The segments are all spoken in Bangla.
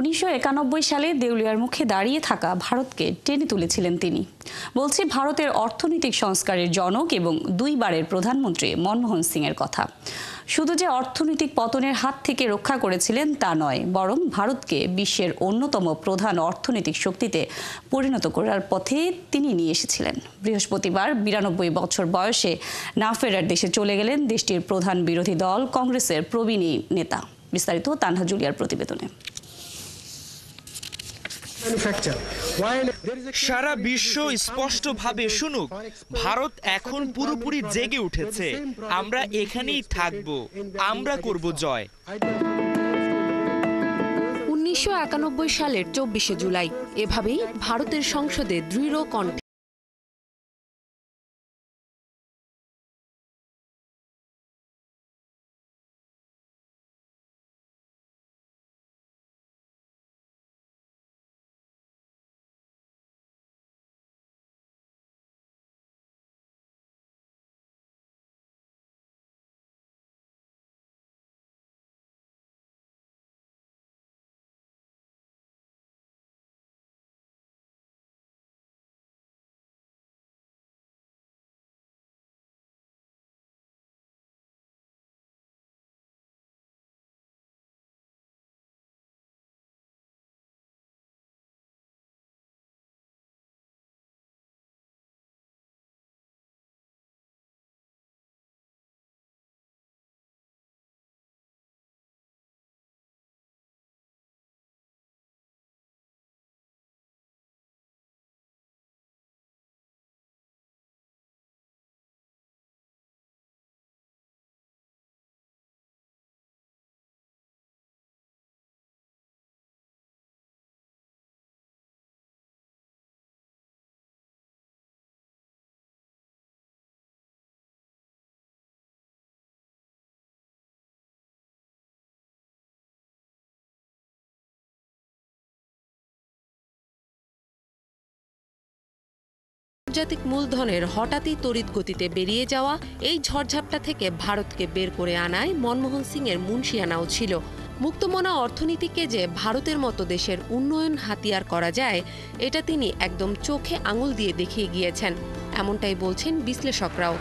1991 সালে দেউলিয়ার মুখে দাঁড়িয়ে থাকা ভারতকে টেনে তুলেছিলেন তিনি। বলছি ভারতের অর্থনৈতিক সংস্কারের জনক এবং দুইবারের প্রধানমন্ত্রী মনমোহন সিংয়ের কথা। শুধু যে অর্থনৈতিক পতনের হাত থেকে রক্ষা করেছিলেন তা নয়, বরং ভারতকে বিশ্বের অন্যতম প্রধান অর্থনৈতিক শক্তিতে পরিণত করার পথে তিনি নিয়ে এসেছিলেন। বৃহস্পতিবার 92 বছর বয়সে না ফেরার দেশে চলে গেলেন দেশটির প্রধান বিরোধী দল কংগ্রেসের প্রবীণ নেতা। বিস্তারিত তানহা জুলিয়ার প্রতিবেদনে। সারা বিশ্ব স্পষ্টভাবে শুনুক, ভারত এখন পুরোপুরি জেগে উঠেছে। আমরা এখানেই থাকব, আমরা করব জয়। 1991 সালের 24শে জুলাই এভাবেই ভারতের সংসদে দৃঢ় কণ্ঠে আন্তর্জাতিক মূলধনের হঠাৎই তড়িৎ গতিতে বেরিয়ে যাওয়া এই ঝড়ঝাপটা থেকে ভারতকে বের করে আনায় মনমোহন সিংয়ের মুনশিয়ানাও ছিল। মুক্তমনা অর্থনীতিকে যে ভারতের মতো দেশের উন্নয়ন হাতিয়ার করা যায়, এটা তিনি একদম চোখে আঙুল দিয়ে দেখিয়ে গিয়েছেন, এমনটাই বলছেন বিশ্লেষকরাও।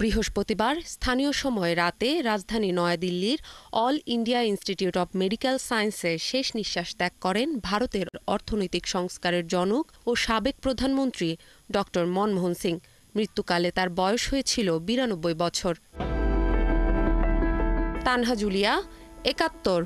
বৃহস্পতিবার স্থানীয় সময় রাতে রাজধানী নয়াদিল্লির all India institute of medical সায়েন্সে শেষ নিঃশ্বাস ত্যাগ করেন ভারতের অর্থনৈতিক সংস্কারের জনক ও সাবেক প্রধানমন্ত্রী ডক্টর মনমোহন সিং। মৃত্যুকালে তার বয়স হয়েছিল 92 বছর। তানহা জুলিয়া, 71।